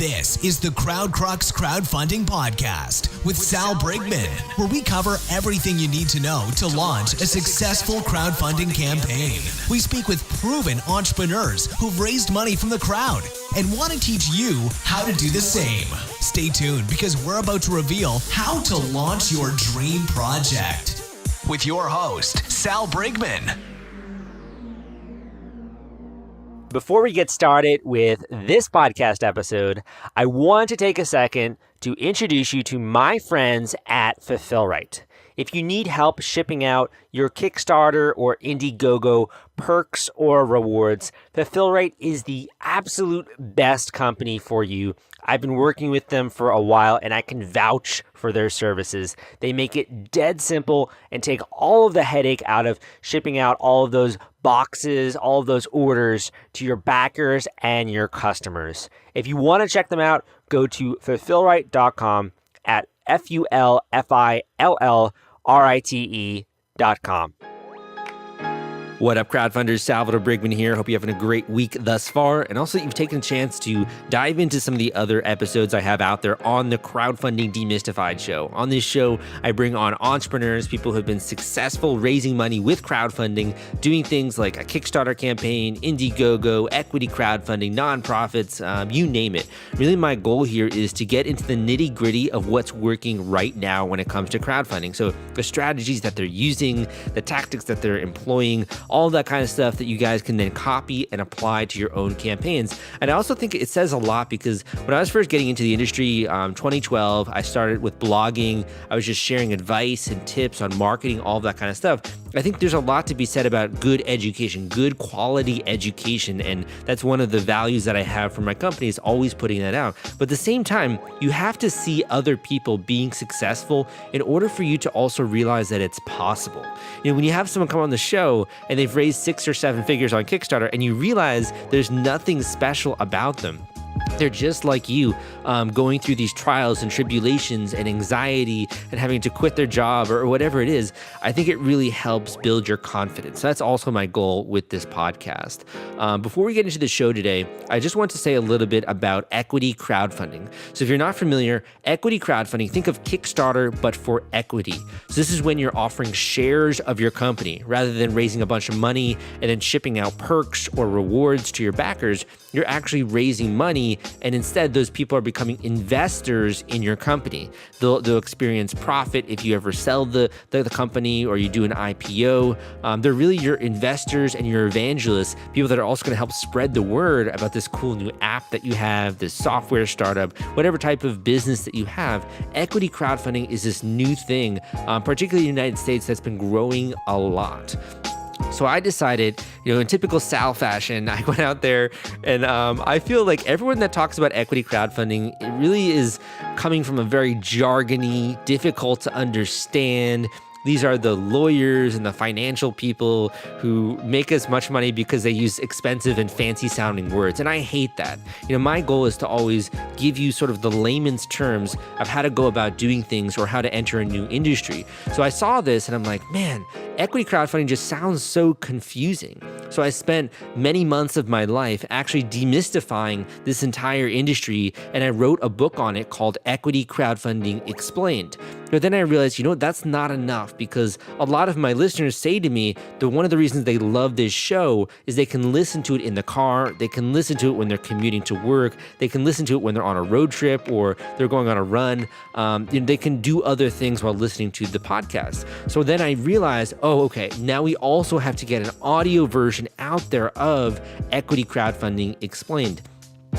This is the Crowdcrux Crowdfunding Podcast with Sal Briggman, where we cover everything you need to know to launch a successful crowdfunding campaign. We speak with proven entrepreneurs who've raised money from the crowd and want to teach you how to do the same. Stay tuned because we're about to reveal how to launch your dream project with your host, Sal Briggman. Before we get started with this podcast episode, I want to take a second to introduce you to my friends at Fulfillrite. If you need help shipping out your Kickstarter or Indiegogo perks or rewards, Fulfillrite is the absolute best company for you. I've been working with them for a while and I can vouch for their services. They make it dead simple and take all of the headache out of shipping out all of those boxes, all of those orders to your backers and your customers. If you want to check them out, go to fulfillrite.com at FULFILLRITE.com. What up, crowdfunders? Salvador Briggman here. Hope you're having a great week thus far, and also you've taken a chance to dive into some of the other episodes I have out there on the Crowdfunding Demystified show. On this show, I bring on entrepreneurs, people who have been successful raising money with crowdfunding, doing things like a Kickstarter campaign, Indiegogo, equity crowdfunding, nonprofits, you name it. Really, my goal here is to get into the nitty-gritty of what's working right now when it comes to crowdfunding. So the strategies that they're using, the tactics that they're employing, all that kind of stuff that you guys can then copy and apply to your own campaigns. And I also think it says a lot because when I was first getting into the industry, 2012, I started with blogging. I was just sharing advice and tips on marketing, all that kind of stuff. I think there's a lot to be said about good education, good quality education. And that's one of the values that I have for my company is always putting that out. But at the same time, you have to see other people being successful in order for you to also realize that it's possible. You know, when you have someone come on the show and they've raised 6 or 7 figures on Kickstarter and you realize there's nothing special about them. They're just like you, going through these trials and tribulations and anxiety and having to quit their job or whatever it is. I think it really helps build your confidence. That's also my goal with this podcast. Before we get into the show today, I just want to say a little bit about equity crowdfunding. So if you're not familiar, equity crowdfunding, think of Kickstarter, but for equity. So this is when you're offering shares of your company rather than raising a bunch of money and then shipping out perks or rewards to your backers. You're actually raising money, and instead those people are becoming investors in your company. They'll experience profit if you ever sell the company or you do an IPO. They're really your investors and your evangelists, people that are also going to help spread the word about this cool new app that you have, this software startup, whatever type of business that you have. Equity crowdfunding is this new thing, particularly in the United States, that's been growing a lot. So I decided, in typical Sal fashion, I went out there and I feel like everyone that talks about equity crowdfunding, it really is coming from a very jargony, difficult to understand. These are the lawyers and the financial people who make as much money because they use expensive and fancy sounding words. And I hate that. My goal is to always give you sort of the layman's terms of how to go about doing things or how to enter a new industry. So I saw this and I'm like, man, equity crowdfunding just sounds so confusing. So I spent many months of my life actually demystifying this entire industry, and I wrote a book on it called Equity Crowdfunding Explained. But then I realized, that's not enough, because a lot of my listeners say to me that one of the reasons they love this show is they can listen to it in the car, they can listen to it when they're commuting to work, they can listen to it when they're on a road trip or they're going on a run. They can do other things while listening to the podcast. So then I realized, okay, now we also have to get an audio version out there of Equity Crowdfunding Explained.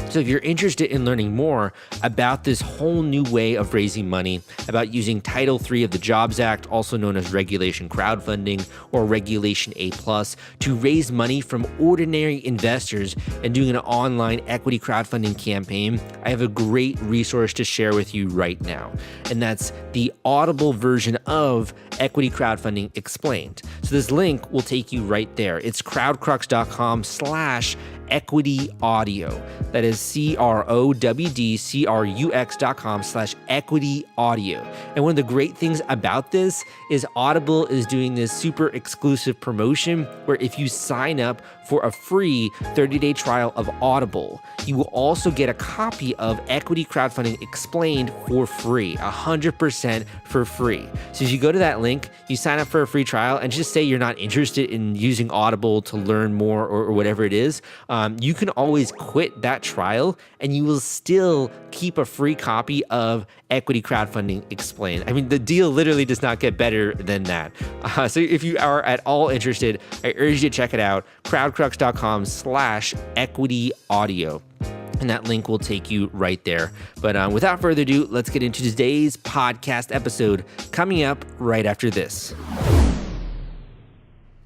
So if you're interested in learning more about this whole new way of raising money, about using Title III of the Jobs Act, also known as Regulation Crowdfunding or Regulation A+, to raise money from ordinary investors and doing an online equity crowdfunding campaign, I have a great resource to share with you right now. And that's the Audible version of Equity Crowdfunding Explained. So this link will take you right there. It's crowdcrux.com/equity Equity Audio. That is CROWDCRUX.com/Equity Audio. And one of the great things about this is Audible is doing this super exclusive promotion where if you sign up for a free 30-day trial of Audible, you will also get a copy of Equity Crowdfunding Explained for free, 100% for free. So if you go to that link, you sign up for a free trial and just say you're not interested in using Audible to learn more or whatever it is, you can always quit that trial and you will still keep a free copy of Equity Crowdfunding Explained. I mean, the deal literally does not get better than that. So if you are at all interested, I urge you to check it out, crowdcrux.com/Equity Audio. And that link will take you right there. But without further ado, let's get into today's podcast episode coming up right after this.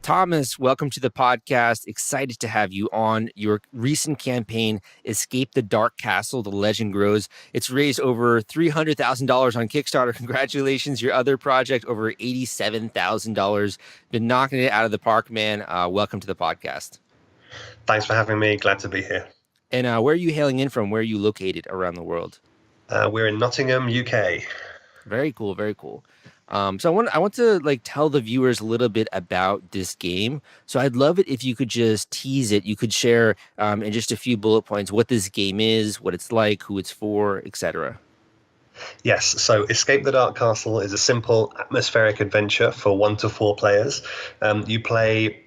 Thomas, welcome to the podcast. Excited to have you on. Your recent campaign, Escape the Dark Castle, The Legend Grows. It's raised over $300,000 on Kickstarter. Congratulations. Your other project, over $87,000. Been knocking it out of the park, man. Welcome to the podcast. Thanks for having me. Glad to be here. And where are you hailing in from? Where are you located around the world? We're in Nottingham, UK. Very cool. Very cool. So I want to tell the viewers a little bit about this game. So I'd love it if you could just tease it. You could share in just a few bullet points what this game is, what it's like, who it's for, etc. Yes, so Escape the Dark Castle is a simple atmospheric adventure for 1 to 4 players. You play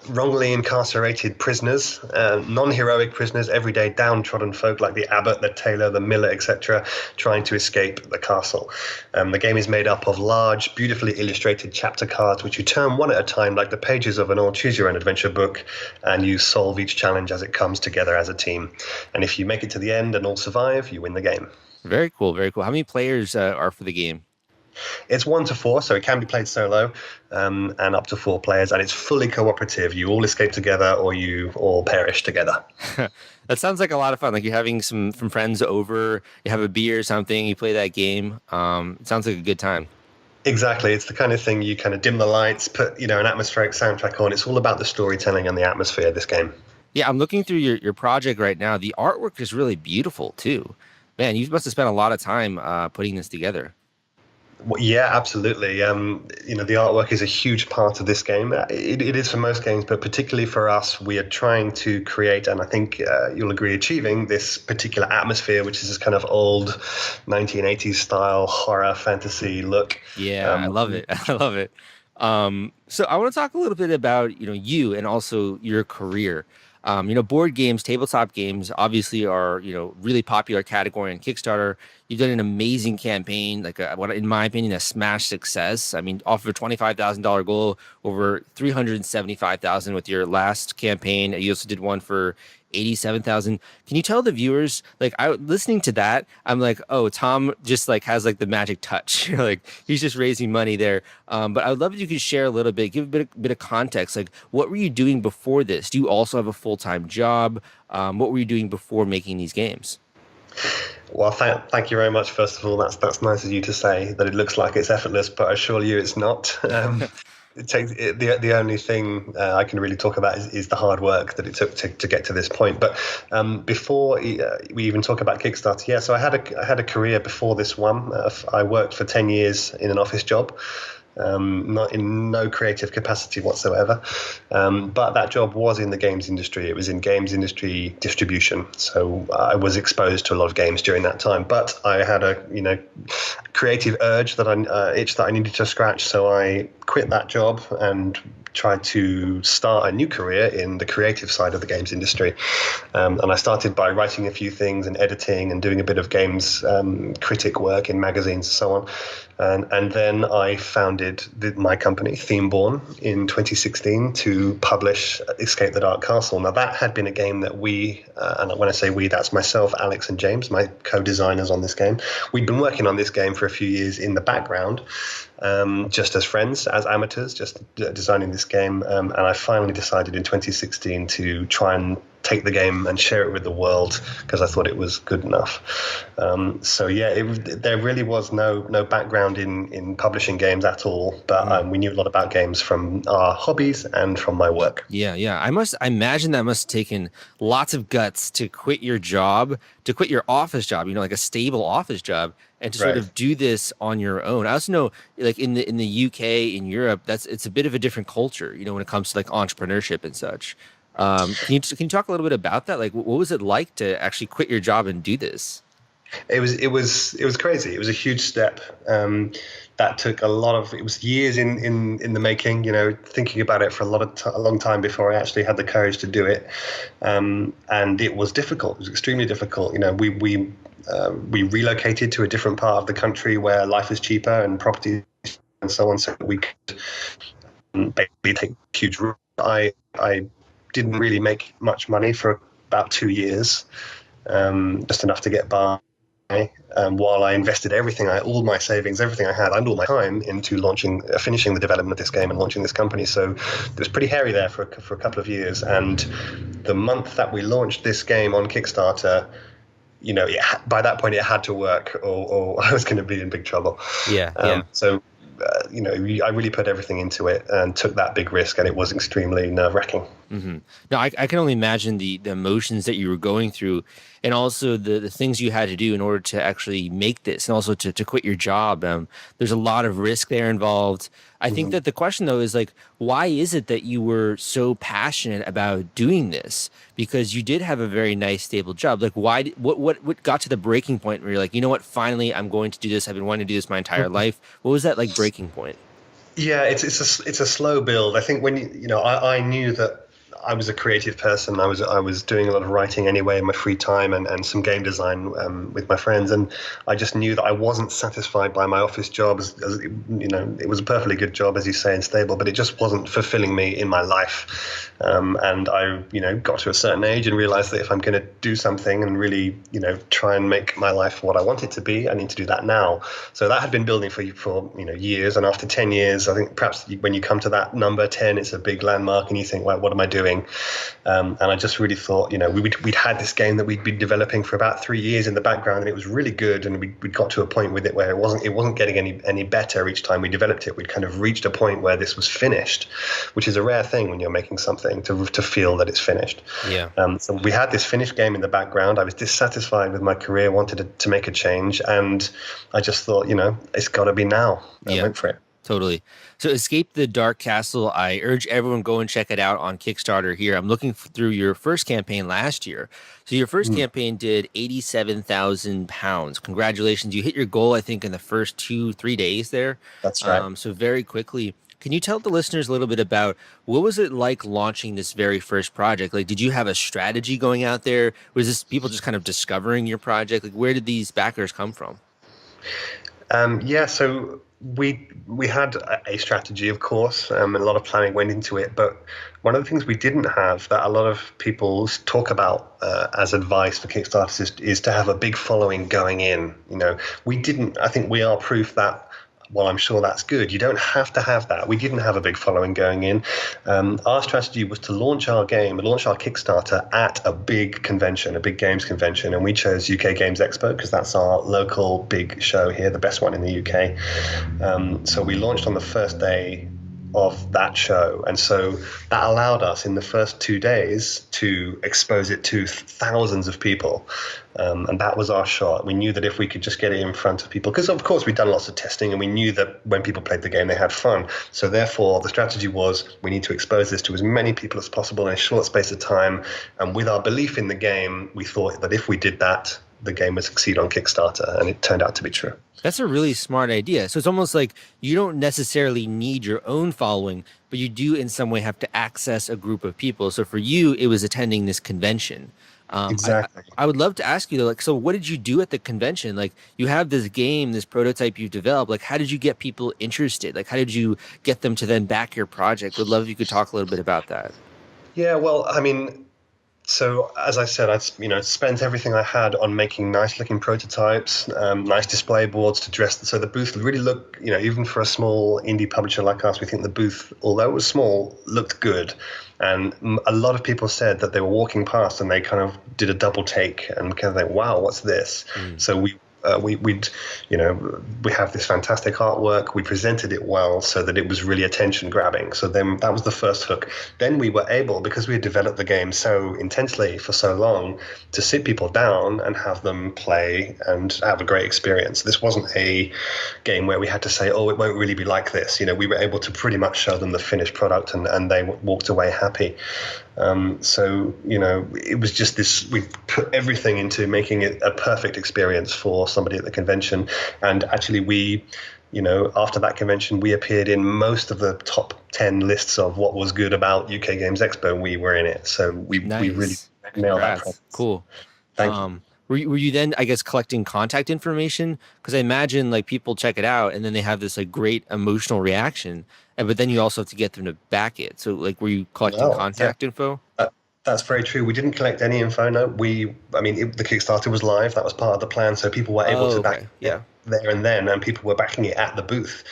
wrongly incarcerated prisoners, non-heroic prisoners, everyday downtrodden folk like the abbot, the tailor, the miller, etc., trying to escape the castle. The game is made up of large, beautifully illustrated chapter cards, which you turn one at a time like the pages of an old choose-your-own-adventure book, and you solve each challenge as it comes together as a team. And if you make it to the end and all survive, you win the game. Very cool, very cool. How many players are for the game? It's 1 to 4, so it can be played solo, and up to 4 players, and it's fully cooperative. You all escape together or you all perish together. That sounds like a lot of fun. Like you're having some friends over, you have a beer or something, you play that game. It sounds like a good time. Exactly. It's the kind of thing you kind of dim the lights, put an atmospheric soundtrack on. It's all about the storytelling and the atmosphere of this game. Yeah, I'm looking through your project right now. The artwork is really beautiful too. Man, you must have spent a lot of time putting this together. Well, yeah, absolutely. The artwork is a huge part of this game. It is for most games, but particularly for us, we are trying to create, and I think you'll agree, achieving this particular atmosphere, which is this kind of old 1980s style horror fantasy look. Yeah, I love it. I love it. So I want to talk a little bit about, you and also your career. Board games, tabletop games obviously are, really popular category on Kickstarter. You've done an amazing campaign, in my opinion, a smash success. I mean, off of a $25,000 goal, over $375,000 with your last campaign. You also did one for $87,000. Can you tell the viewers, listening to that, I'm like, oh, Tom just has the magic touch. He's just raising money there. But I would love if you could share a little bit, give a bit of context. What were you doing before this? Do you also have a full-time job? What were you doing before making these games? Well, thank you very much. First of all, that's nice of you to say that it looks like it's effortless, but I assure you it's not. It takes the only thing I can really talk about is the hard work that it took to get to this point. But before we even talk about Kickstarter, so I had a career before this one. I worked for 10 years in an office job. Not in no creative capacity whatsoever. But that job was in the games industry. It was in games industry distribution. So I was exposed to a lot of games during that time. But I had a creative urge that itch that I needed to scratch. So I quit that job and tried to start a new career in the creative side of the games industry. And I started by writing a few things and editing and doing a bit of games critic work in magazines and so on. And then I founded my company, Themeborne, in 2016 to publish Escape the Dark Castle. Now, that had been a game that we, and when I say we, that's myself, Alex, and James, my co-designers on this game. We'd been working on this game for a few years in the background, just as friends, as amateurs, just designing this game. And I finally decided in 2016 to try and take the game and share it with the world because I thought it was good enough. So yeah, there really was no background in publishing games at all, but we knew a lot about games from our hobbies and from my work. Yeah. I imagine that must have taken lots of guts to quit your job, to quit your office job, like a stable office job, and to sort of do this on your own. I also know, like in the UK, in Europe, it's a bit of a different culture, when it comes to like entrepreneurship and such. Can you talk a little bit about that? Like, what was it like to actually quit your job and do this? It was crazy. It was a huge step. That took it was years in the making, thinking about it for a long time before I actually had the courage to do it. And it was difficult. It was extremely difficult. We relocated to a different part of the country where life is cheaper and property and so on, so we could basically take huge risks. I didn't really make much money for about 2 years, just enough to get by. While I invested all my savings, everything I had, and all my time into finishing the development of this game and launching this company. So it was pretty hairy there for a couple of years. And the month that we launched this game on Kickstarter, by that point it had to work, or I was going to be in big trouble. Yeah. So I really put everything into it and took that big risk, and it was extremely nerve-wracking. Mm-hmm. Now, I can only imagine the emotions that you were going through, and also the things you had to do in order to actually make this, and also to quit your job. There's a lot of risk there involved. I think that the question, though, is like, why is it that you were so passionate about doing this? Because you did have a very nice, stable job. Like, what got to the breaking point where you're like, you know what, finally, I'm going to do this. I've been wanting to do this my entire life. What was that like breaking point? Yeah, it's a slow build. I think when I knew that I was a creative person. I was doing a lot of writing anyway in my free time and some game design with my friends, and I just knew that I wasn't satisfied by my office job. As it was a perfectly good job, as you say, and stable, but it just wasn't fulfilling me in my life. And I got to a certain age and realized that if I'm going to do something and really try and make my life what I want it to be, I need to do that now. So that had been building for years, and after 10 years, I think perhaps when you come to that number 10, it's a big landmark, and you think, well, what am I doing? And I just really thought, we'd had this game that we'd been developing for about 3 years in the background, and it was really good, and we'd got to a point with it where it wasn't getting any better each time we developed it. We'd kind of reached a point where this was finished, which is a rare thing when you're making something, to feel that it's finished. Yeah. So we had this finished game in the background. I was dissatisfied with my career, wanted to make a change, and I just thought, it's got to be now. I went for it. Totally. So Escape the Dark Castle, I urge everyone go and check it out on Kickstarter here. I'm looking through your first campaign last year. So your first campaign did £87,000. Congratulations. You hit your goal, I think, in the first 2-3 days there. That's right. So very quickly. Can you tell the listeners a little bit about what was it like launching this very first project? Like, did you have a strategy going out there? Was this people just kind of discovering your project? Like, where did these backers come from? So we had a strategy, of course, and a lot of planning went into it. But one of the things we didn't have that a lot of people talk about as advice for Kickstarters is to have a big following going in. We didn't. I think we are proof that. Well, I'm sure that's good. You don't have to have that. We didn't have a big following going in. Our strategy was to launch our Kickstarter at a big convention, a big games convention, and we chose UK Games Expo because that's our local big show here, the best one in the UK. So we launched on the first day of that show, and so that allowed us in the first 2 days to expose it to thousands of people, and that was our shot. We knew that if we could just get it in front of people, because of course we'd done lots of testing and we knew that when people played the game they had fun, so therefore the strategy was we need to expose this to as many people as possible in a short space of time. And with our belief in the game, we thought that if we did that, the game would succeed on Kickstarter, and it turned out to be true. That's a really smart idea. So it's almost like you don't necessarily need your own following, but you do in some way have to access a group of people. So for you, it was attending this convention. Exactly. I would love to ask you though, so what did you do at the convention? Like, you have this game, this prototype you've developed. Like, how did you get people interested? Like, how did you get them to then back your project? Would love if you could talk a little bit about that. Yeah, well, I mean, So as I said, I spent everything I had on making nice looking prototypes, nice display boards to dress. So the booth really looked, even for a small indie publisher like us, we think the booth, although it was small, looked good. And a lot of people said that they were walking past and they kind of did a double take and kind of think, wow, what's this? So we have this fantastic artwork. We presented it well so that it was really attention grabbing. So then that was the first hook. Then we were able, because we had developed the game so intensely for so long, to sit people down and have them play and have a great experience. This wasn't a game where we had to say, oh, it won't really be like this. We were able to pretty much show them the finished product and they walked away happy. It was just this, we put everything into making it a perfect experience for somebody at the convention. And actually after that convention, we appeared in most of the top 10 lists of what was good about UK Games Expo. We were in it. So we really nailed that. Cool. Thank you. Were you then, I guess, collecting contact information? Because I imagine people check it out and then they have this great emotional reaction, but then you also have to get them to back it. So were you collecting contact info? That's very true. We didn't collect any info. No, the Kickstarter was live. That was part of the plan. So people were able to back it there and then, and people were backing it at the booth.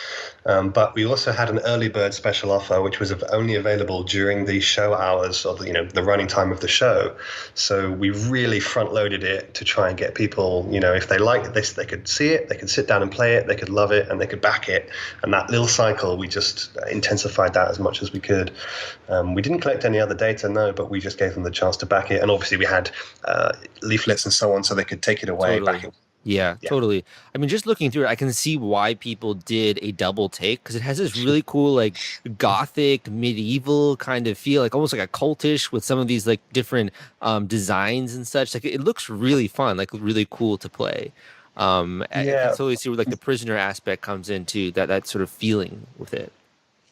But we also had an early bird special offer, which was only available during the show hours of the running time of the show. So we really front loaded it to try and get people, if they liked this, they could see it, they could sit down and play it, they could love it, and they could back it. And that little cycle, we just intensified that as much as we could. We didn't collect any other data, no, but we just gave them the chance to back it. And obviously we had leaflets and so on, so they could take it away, back it. Yeah, totally. I mean, just looking through it, I can see why people did a double take, because it has this really cool, gothic, medieval kind of feel, almost like a cultish with some of these different designs and such. It looks really fun, really cool to play. I can totally see where the prisoner aspect comes into that sort of feeling with it.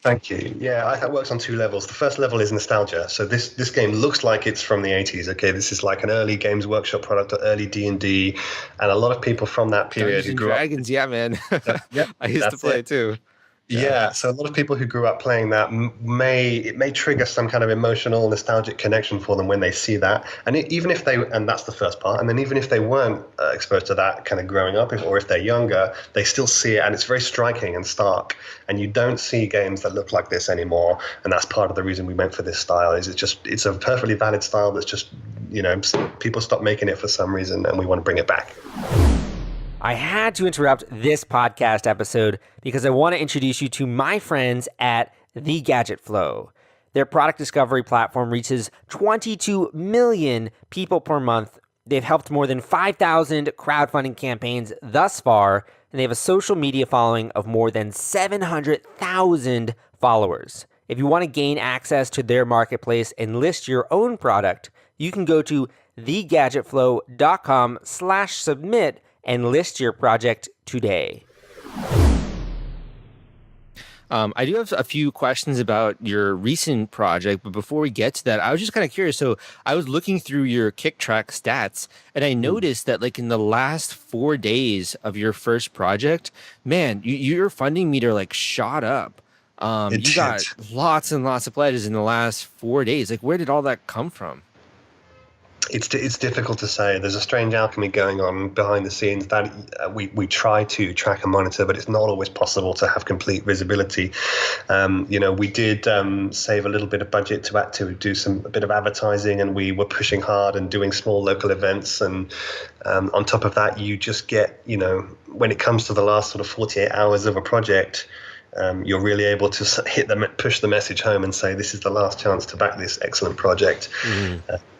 Thank you. Yeah, that works on two levels. The first level is nostalgia. So this game looks like it's from the 80s. Okay, this is like an early Games Workshop product, or early D&D, and a lot of people from that period Dungeons and Dragons, yeah, man. I used to play it too. Yeah, so a lot of people who grew up playing that may trigger some kind of emotional, nostalgic connection for them when they see that. And and that's the first part. And then even if they weren't exposed to that kind of growing up, or if they're younger, they still see it, and it's very striking and stark. And you don't see games that look like this anymore. And that's part of the reason we went for this style. It's a perfectly valid style that's just people stop making it for some reason, and we want to bring it back. I had to interrupt this podcast episode because I want to introduce you to my friends at The Gadget Flow. Their product discovery platform reaches 22 million people per month. They've helped more than 5,000 crowdfunding campaigns thus far, and they have a social media following of more than 700,000 followers. If you want to gain access to their marketplace and list your own product, you can go to thegadgetflow.com/submit and list your project today. I do have a few questions about your recent project, but before we get to that, I was just kind of curious. So I was looking through your Kicktrack stats, and I noticed that in the last 4 days of your first project, man, your funding meter shot up. You got lots and lots of pledges in the last 4 days. Where did all that come from? It's difficult to say. There's a strange alchemy going on behind the scenes that we try to track and monitor, but it's not always possible to have complete visibility. We did save a little bit of budget to do a bit of advertising, and we were pushing hard and doing small local events. And on top of that, you just get, when it comes to the last sort of 48 hours of a project, you're really able to push the message home and say, this is the last chance to back this excellent project.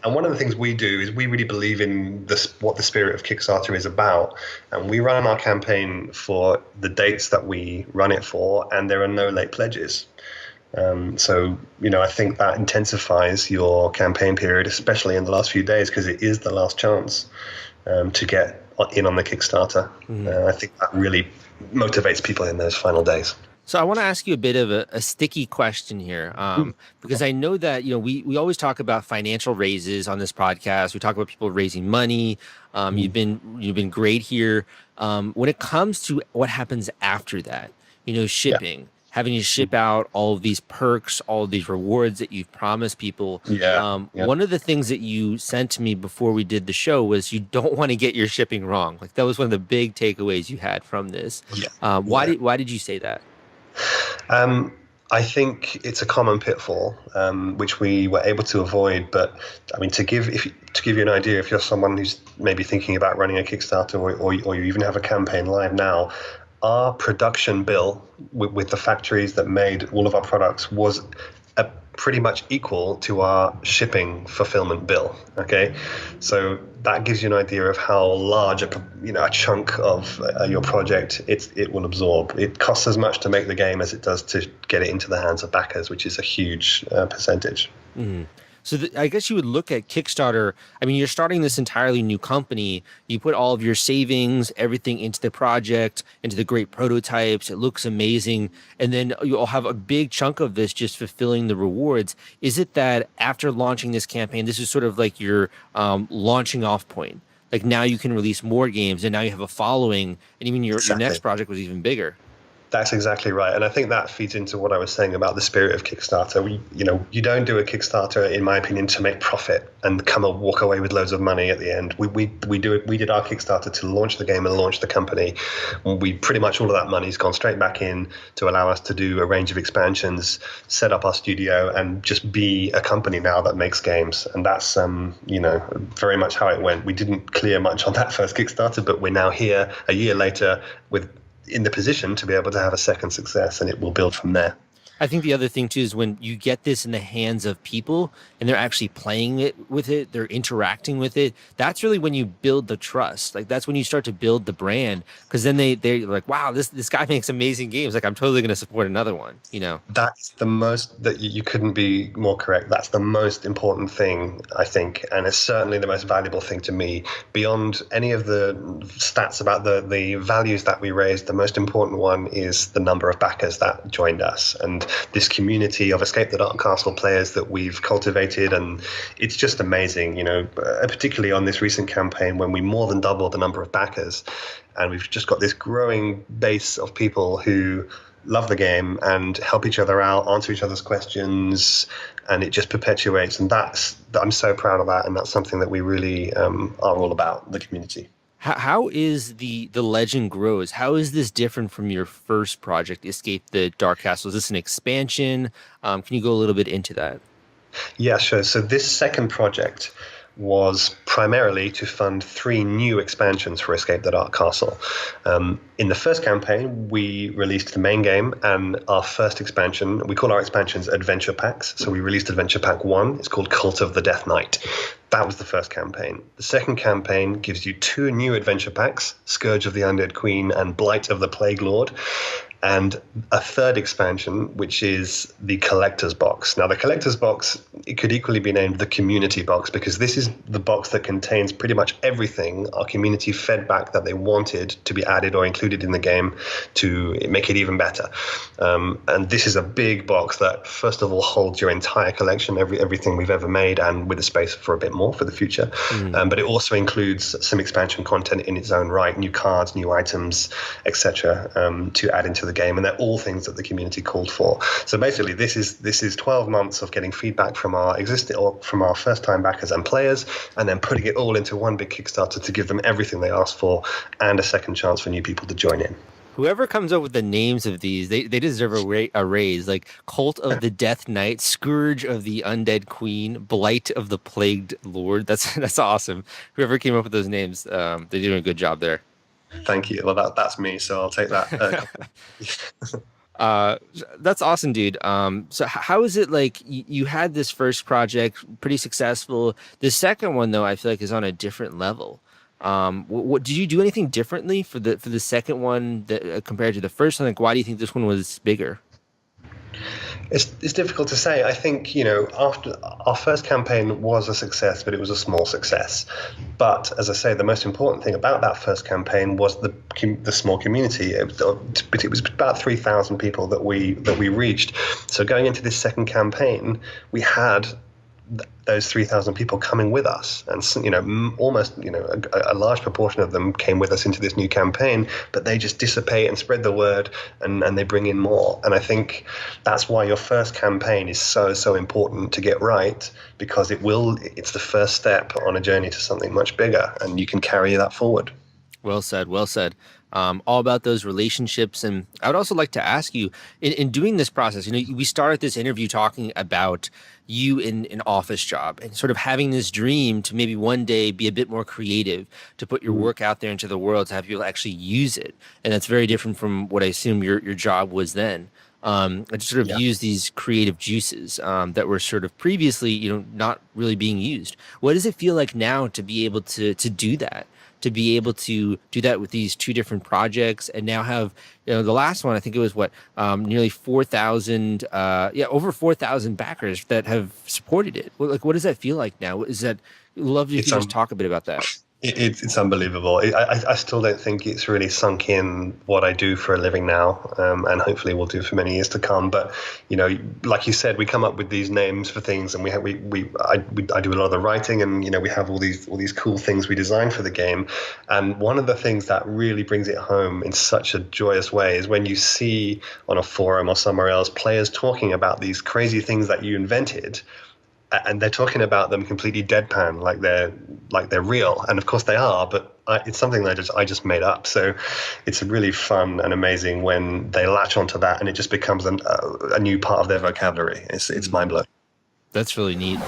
And one of the things we do is we really believe in what the spirit of Kickstarter is about. And we run our campaign for the dates that we run it for, and there are no late pledges. So I think that intensifies your campaign period, especially in the last few days, because it is the last chance to get in on the Kickstarter. I think that really motivates people in those final days. So I want to ask you a bit of a sticky question here, because I know that we always talk about financial raises on this podcast. We talk about people raising money. You've been great here. When it comes to what happens after that, shipping. having to ship out all of these perks, all of these rewards that you've promised people. Yeah. One of the things that you sent to me before we did the show was you don't want to get your shipping wrong. Like that was one of the big takeaways you had from this. Why did you say that? I think it's a common pitfall, which we were able to avoid. But I mean, to give you an idea, if you're someone who's maybe thinking about running a Kickstarter or you even have a campaign live now, our production bill with the factories that made all of our products was pretty much equal to our shipping fulfillment bill. Okay, so that gives you an idea of how large a chunk of your project it will absorb. It costs as much to make the game as it does to get it into the hands of backers, which is a huge percentage. Mm-hmm. So I guess you would look at Kickstarter. I mean, you're starting this entirely new company. You put all of your savings, everything into the project, into the great prototypes. It looks amazing. And then you'll have a big chunk of this just fulfilling the rewards. Is it that after launching this campaign, this is sort of like your launching off point? Like now you can release more games and now you have a following, and even your next project was even bigger. That's exactly right. And I think that feeds into what I was saying about the spirit of Kickstarter. You don't do a Kickstarter, in my opinion, to make profit and walk away with loads of money at the end. We did our Kickstarter to launch the game and launch the company. Pretty much all of that money's gone straight back in to allow us to do a range of expansions, set up our studio, and just be a company now that makes games. And that's very much how it went. We didn't clear much on that first Kickstarter, but we're now here a year later in the position to be able to have a second success, and it will build from there. I think the other thing too is when you get this in the hands of people and they're actually playing it with it, they're interacting with it. That's really when you build the trust. Like that's when you start to build the brand, because then they're like, wow, this guy makes amazing games. Like I'm totally going to support another one. That's the most that you couldn't be more correct. That's the most important thing, I think, and it's certainly the most valuable thing to me. Beyond any of the stats about the values that we raised, the most important one is the number of backers that joined us and this community of Escape the Dark Castle players that we've cultivated. And it's just amazing, particularly on this recent campaign when we more than doubled the number of backers. And we've just got this growing base of people who love the game and help each other out, answer each other's questions, and it just perpetuates. And I'm so proud of that. And that's something that we really are all about, the community. How is the legend grows? How is this different from your first project, Escape the Dark Castle? Is this an expansion? Can you go a little bit into that? Yeah, sure. So this second project was primarily to fund 3 new expansions for Escape the Dark Castle. In the first campaign, we released the main game and our first expansion. We call our expansions adventure packs. So we released Adventure Pack 1. It's called Cult of the Death Knight. That was the first campaign. The second campaign gives you 2 new adventure packs, Scourge of the Undead Queen and Blight of the Plague Lord, and a third expansion, which is the Collector's Box. Now, the Collector's Box, it could equally be named the Community Box, because this is the box that contains pretty much everything our community fed back that they wanted to be added or included in the game to make it even better. And this is a big box that, first of all, holds your entire collection, everything we've ever made, and with a space for a bit more for the future. But it also includes some expansion content in its own right, new cards, new items, etc., to add into the game, and they're all things that the community called for. So basically, this is 12 months of getting feedback from our first-time backers and players, and then putting it all into one big Kickstarter to give them everything they asked for and a second chance for new people to join in. Whoever comes up with the names of these, they deserve a raise. Like Cult of the Death Knight, Scourge of the Undead Queen, Blight of the Plagued Lord. That's awesome. Whoever came up with those names, they're doing a good job there. Thank you. Well, that's me, so I'll take that. That's awesome, dude. So how is it, like, you had this first project pretty successful? The second one, though, I feel like is on a different level. What did you do anything differently for the second one compared to the first one? Like, why do you think this one was bigger? It's difficult to say. I think, after our first campaign was a success, but it was a small success. But as I say, the most important thing about that first campaign was the small community. It was about 3,000 people that we reached. So going into this second campaign, we had those 3,000 people coming with us, and almost a large proportion of them came with us into this new campaign, but they just dissipate and spread the word, and they bring in more. And I think that's why your first campaign is so important to get right, because it's the first step on a journey to something much bigger, and you can carry that forward. Well said, well said. All about those relationships. And I would also like to ask you, in doing this process, we started this interview talking about you in an office job and sort of having this dream to maybe one day be a bit more creative, to put your work out there into the world, to have people actually use it. And that's very different from what I assume your job was then. And to sort of use these creative juices that were sort of previously, not really being used. What does it feel like now to be able to do that? To be able to do that with these two different projects, and now have, the last one, I think it was nearly 4,000, over 4,000 backers that have supported it. What does that feel like now? Love if you just talk a bit about that. It's unbelievable. I still don't think it's really sunk in what I do for a living now, and hopefully will do for many years to come. But like you said, we come up with these names for things, and I do a lot of the writing, and we have all these cool things we design for the game. And one of the things that really brings it home in such a joyous way is when you see on a forum or somewhere else players talking about these crazy things that you invented. And they're talking about them completely deadpan, like they're real, and of course they are. But it's something that I just made up. So it's really fun and amazing when they latch onto that, and it just becomes a new part of their vocabulary. It's mind blowing. That's really neat.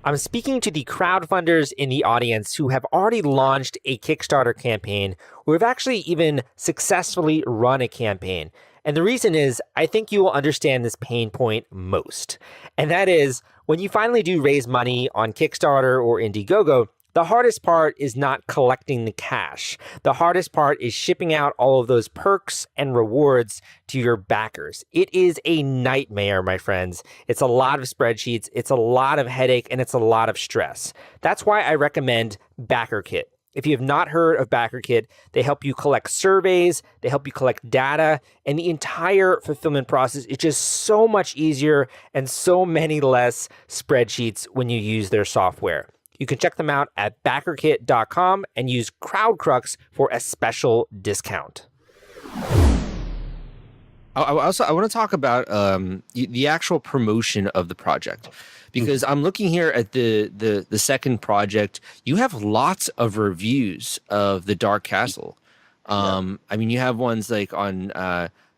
I'm speaking to the crowdfunders in the audience who have already launched a Kickstarter campaign, or have actually even successfully run a campaign. And the reason is, I think you will understand this pain point most. And that is, when you finally do raise money on Kickstarter or Indiegogo, the hardest part is not collecting the cash. The hardest part is shipping out all of those perks and rewards to your backers. It is a nightmare, my friends. It's a lot of spreadsheets, it's a lot of headache, and it's a lot of stress. That's why I recommend BackerKit. If you have not heard of BackerKit, they help you collect surveys, they help you collect data, and the entire fulfillment process is just so much easier and so many less spreadsheets when you use their software. You can check them out at backerkit.com and use CrowdCrux for a special discount. I want to talk about the actual promotion of the project, because I'm looking here at the second project. You have lots of reviews of the Dark Castle. I mean, you have ones like on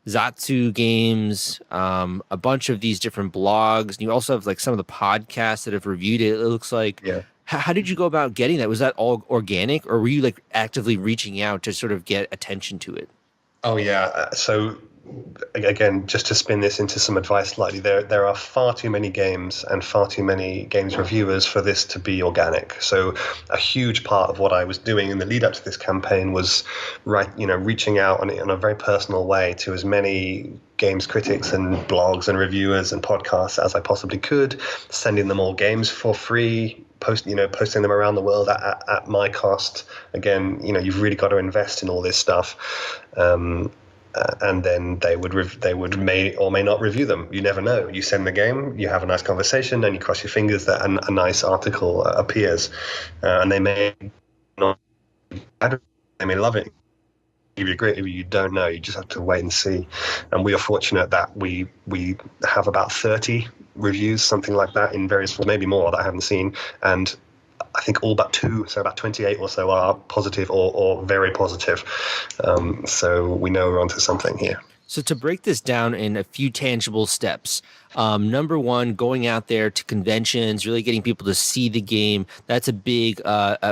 Zatsu Games, a bunch of these different blogs, and you also have like some of the podcasts that have reviewed it. It looks like. Yeah. How did you go about getting that? Was that all organic, or were you like actively reaching out to sort of get attention to it? Oh yeah. So again, just to spin this into some advice slightly, there are far too many games and far too many games reviewers for this to be organic. So a huge part of what I was doing in the lead up to this campaign was reaching out in a very personal way to as many games critics and blogs and reviewers and podcasts as I possibly could, sending them all games for free, posting them around the world at my cost. Again, you've really got to invest in all this stuff. And then they would may or may not review them. You never know. You send the game, you have a nice conversation, and you cross your fingers that a nice article appears. And they may not. They may love it. Give you a great review. You don't know. You just have to wait and see. And we are fortunate that we have about 30 reviews, something like that, in various forms, maybe more that I haven't seen, and I think all but 2, so about 28 or so, are positive or very positive. So we know we're onto something here. So to break this down in a few tangible steps, number one, going out there to conventions, really getting people to see the game. That's a big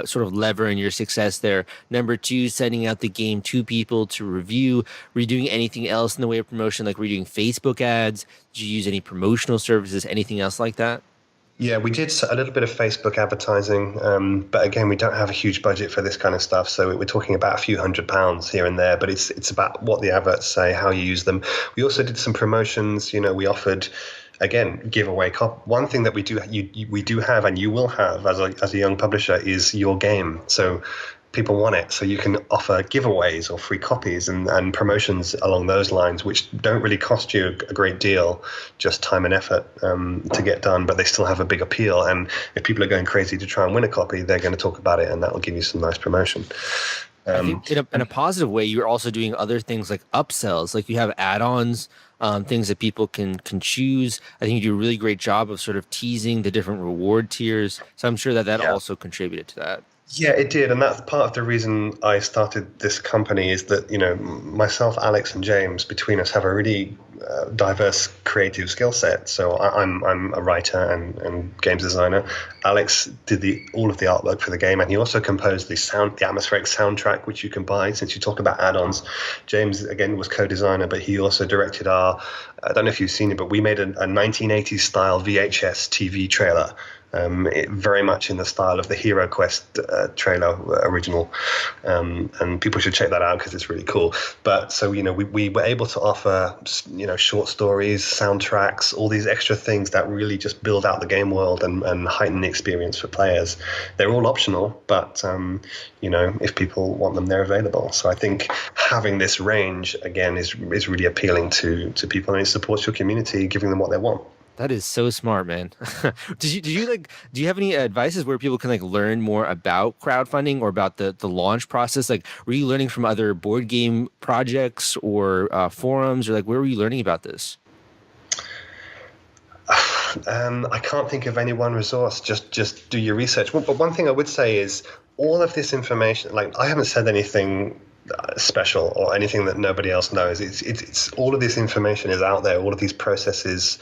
sort of lever in your success there. Number two, sending out the game to people to review. Were you doing anything else in the way of promotion? Like, were you doing Facebook ads? Did you use any promotional services? Anything else like that? Yeah, we did a little bit of Facebook advertising, but again, we don't have a huge budget for this kind of stuff, so we're talking about a few £100s here and there, but it's about what the adverts say, how you use them. We also did some promotions. We offered, again, giveaway. One thing that we do have, and you will have as a young publisher, is your game. So people want it. So you can offer giveaways or free copies and promotions along those lines, which don't really cost you a great deal, just time and effort to get done, but they still have a big appeal. And if people are going crazy to try and win a copy, they're going to talk about it, and that will give you some nice promotion. I think in a positive way, you're also doing other things like upsells, like you have add-ons, things that people can choose. I think you do a really great job of sort of teasing the different reward tiers. So I'm sure that also contributed to that. Yeah, it did. And that's part of the reason I started this company, is that, myself, Alex, and James, between us, have a really diverse creative skill set. So I'm a writer and games designer. Alex did all of the artwork for the game, and he also composed the atmospheric soundtrack, which you can buy. Since you talk about add-ons, James, again, was co-designer, but he also directed I don't know if you've seen it, but we made a 1980s style VHS TV trailer. Very much in the style of the Hero Quest trailer original, and people should check that out because it's really cool. But so we were able to offer short stories, soundtracks, all these extra things that really just build out the game world and heighten the experience for players. They're all optional, but if people want them, they're available. So I think having this range again is really appealing to people, and it supports your community, giving them what they want. That is so smart, man. Do you have any advices where people can learn more about crowdfunding or about the launch process? Were you learning from other board game projects or forums, or where were you learning about this? I can't think of any one resource. Just do your research. But one thing I would say is all of this information, I haven't said anything special or anything that nobody else knows. It's all of this information is out there. All of these processes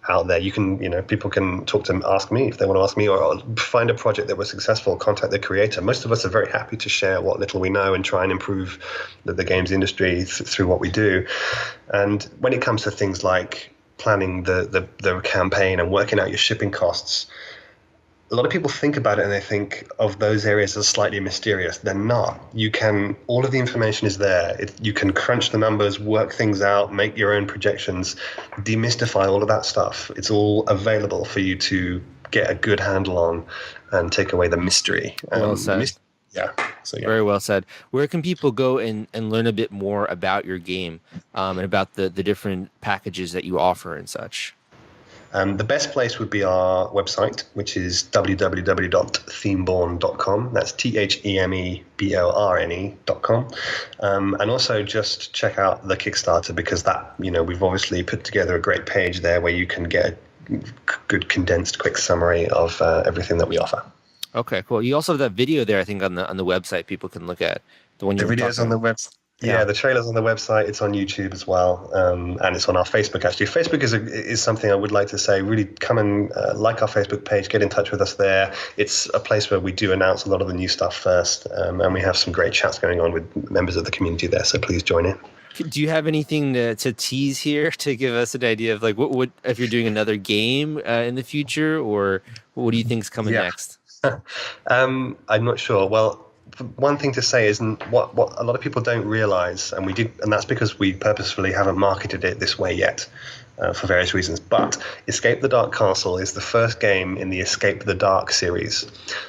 out there. You can, people can ask me if they want to ask me, or find a project that was successful, contact the creator. Most of us are very happy to share what little we know and try and improve the games industry through what we do. And when it comes to things like planning the campaign and working out your shipping costs, a lot of people think about it and they think of those areas as slightly mysterious. They're not. All of the information is there. You can crunch the numbers, work things out, make your own projections, demystify all of that stuff. It's all available for you to get a good handle on and take away the mystery. Well said. Yeah. Very well said. Where can people go and learn a bit more about your game and about the different packages that you offer and such? The best place would be our website, which is www.themeborne.com. That's Themeborne.com. And also just check out the Kickstarter, because that, we've obviously put together a great page there where you can get a good condensed quick summary of everything that we offer. Okay, cool. You also have that video there, I think, on the website people can look at. The video's on the website. Yeah, the trailer's on the website. It's on YouTube as well, and it's on our Facebook, actually. Facebook is something I would like to say. Really come and like our Facebook page, get in touch with us there. It's a place where we do announce a lot of the new stuff first, and we have some great chats going on with members of the community there, so please join in. Do you have anything to tease here to give us an idea of what if you're doing another game in the future, or what do you think is coming next? I'm not sure. Well, one thing to say is what a lot of people don't realize, and that's because we purposefully haven't marketed it this way yet, for various reasons. But Escape the Dark Castle is the first game in the Escape the Dark series.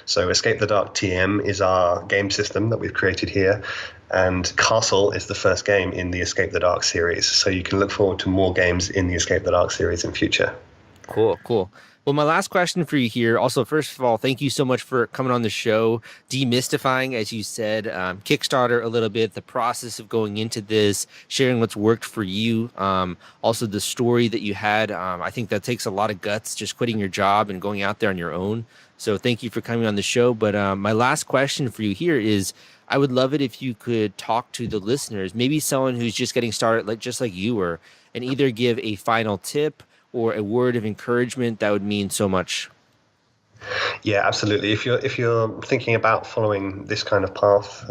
So Escape the Dark TM is our game system that we've created here, and Castle is the first game in the Escape the Dark series. So you can look forward to more games in the Escape the Dark series in future. Cool. Well, my last question for you here. Also, first of all, thank you so much for coming on the show, demystifying, as you said, Kickstarter a little bit, the process of going into this, sharing what's worked for you. Also, the story that you had. I think that takes a lot of guts, just quitting your job and going out there on your own. So thank you for coming on the show. But my last question for you here is, I would love it if you could talk to the listeners, maybe someone who's just getting started, just like you were, and either give a final tip or a word of encouragement. That would mean so much. Yeah, absolutely. If you're thinking about following this kind of path,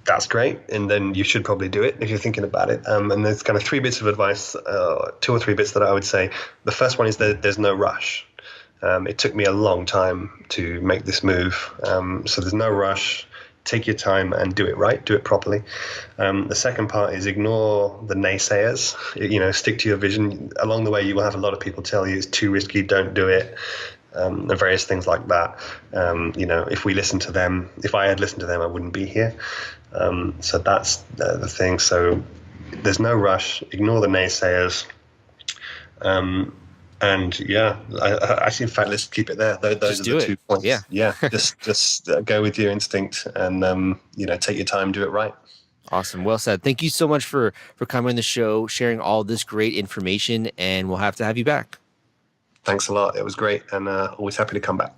that's great, and then you should probably do it if you're thinking about it. And there's kind of 3 bits of advice, 2 or 3 bits that I would say. The first one is that there's no rush. It took me a long time to make this move, so there's no rush. Take your time and do it right, do it properly. The second part is ignore the naysayers. Stick to your vision. Along the way, you will have a lot of people tell you it's too risky, don't do it. and various things like that. If we listen to them, if I had listened to them, I wouldn't be here. So that's the thing. So there's no rush. Ignore the naysayers. And yeah, actually, in fact, let's keep it there. Those are the 2 points. Yeah. Just go with your instinct, and take your time, do it right. Awesome. Well said. Thank you so much for coming on the show, sharing all this great information, and we'll have to have you back. Thanks a lot. It was great, and always happy to come back.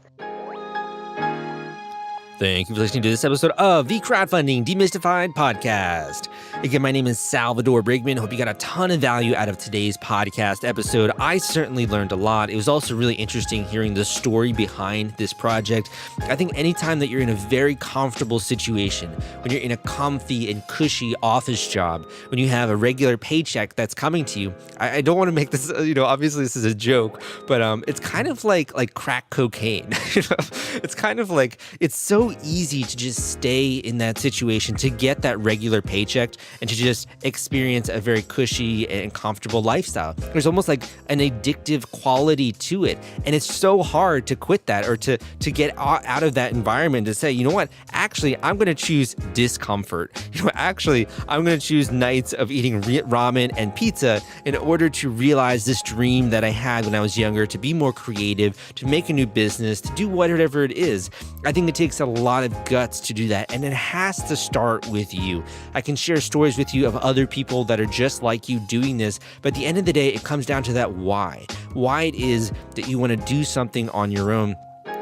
Thank you for listening to this episode of the Crowdfunding Demystified Podcast. Again, my name is Salvador Briggman. Hope you got a ton of value out of today's podcast episode. I certainly learned a lot. It was also really interesting hearing the story behind this project. I think anytime that you're in a very comfortable situation, when you're in a comfy and cushy office job, when you have a regular paycheck that's coming to you, I don't want to make this, obviously this is a joke, but it's kind of like crack cocaine. It's kind of like, it's so easy to just stay in that situation, to get that regular paycheck and to just experience a very cushy and comfortable lifestyle. There's almost like an addictive quality to it. And it's so hard to quit that, or to get out of that environment, to say, you know what, actually, I'm going to choose discomfort. Actually, I'm going to choose nights of eating ramen and pizza in order to realize this dream that I had when I was younger, to be more creative, to make a new business, to do whatever it is. I think it takes a lot of guts to do that, and it has to start with you. I can share stories with you of other people that are just like you doing this, but at the end of the day, it comes down to that why it is that you want to do something on your own.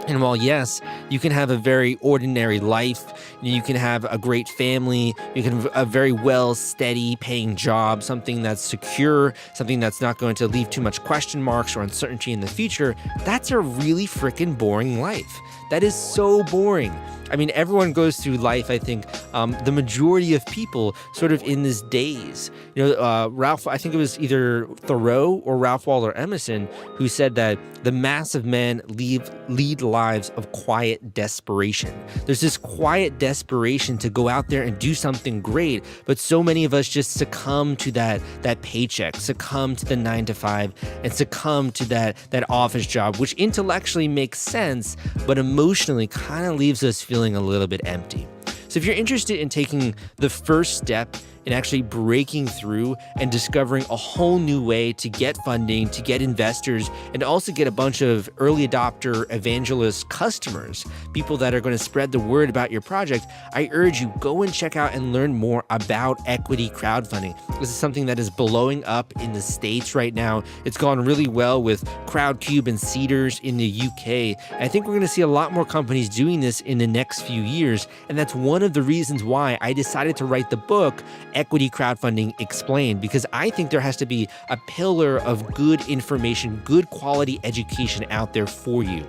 And while, yes, you can have a very ordinary life, you can have a great family, you can have a very well, steady paying job, something that's secure, something that's not going to leave too much question marks or uncertainty in the future, that's a really freaking boring life. That is so boring. I mean, everyone goes through life, I think, the majority of people sort of in this daze. Ralph, I think it was either Thoreau or Ralph Waldo Emerson who said that the mass of men lead lives of quiet desperation. There's this quiet desperation to go out there and do something great, but so many of us just succumb to that paycheck, succumb to the 9-to-5, and succumb to that office job, which intellectually makes sense, but emotionally kind of leaves us feeling a little bit empty. So if you're interested in taking the first step in actually breaking through and discovering a whole new way to get funding, to get investors, and also get a bunch of early adopter evangelist customers, people that are going to spread the word about your project, I urge you, go and check out and learn more about equity crowdfunding. This is something that is blowing up in the States right now. It's gone really well with Crowdcube and Seeders in the UK. And I think we're going to see a lot more companies doing this in the next few years. And that's one of the reasons why I decided to write the book, Equity Crowdfunding Explained, because I think there has to be a pillar of good information, good quality education out there for you.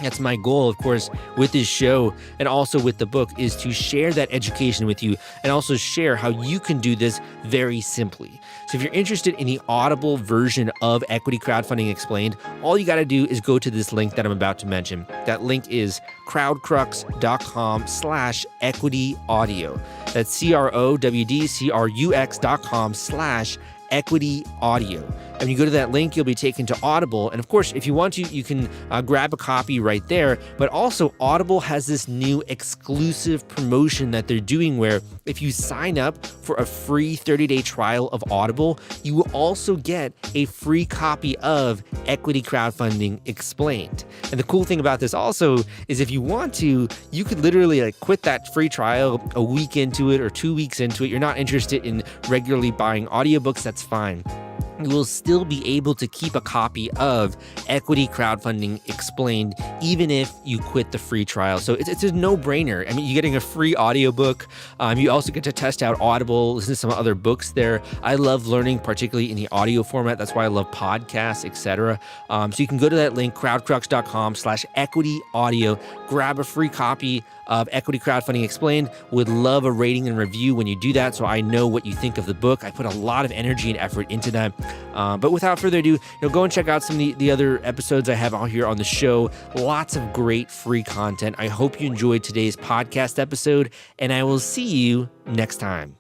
That's my goal, of course, with this show and also with the book, is to share that education with you and also share how you can do this very simply. So if you're interested in the Audible version of Equity Crowdfunding Explained, all you got to do is go to this link that I'm about to mention. That link is crowdcrux.com/equity-audio. That's crowdcrux.com/equity-audio. And when you go to that link, you'll be taken to Audible. And of course, if you want to, you can grab a copy right there. But also, Audible has this new exclusive promotion that they're doing where if you sign up for a free 30-day trial of Audible, you will also get a free copy of Equity Crowdfunding Explained. And the cool thing about this also is if you want to, you could literally quit that free trial a week into it or 2 weeks into it. You're not interested in regularly buying audiobooks, that's fine. You will still be able to keep a copy of Equity Crowdfunding Explained, even if you quit the free trial. So it's a no-brainer. I mean, you're getting a free audiobook. You also get to test out Audible, listen to some other books there. I love learning, particularly in the audio format. That's why I love podcasts, etc. So you can go to that link, crowdcrux.com/equity-audio, grab a free copy of Equity Crowdfunding Explained. Would love a rating and review when you do that, so I know what you think of the book. I put a lot of energy and effort into that. But without further ado, go and check out some of the other episodes I have out here on the show. Lots of great free content. I hope you enjoyed today's podcast episode, and I will see you next time.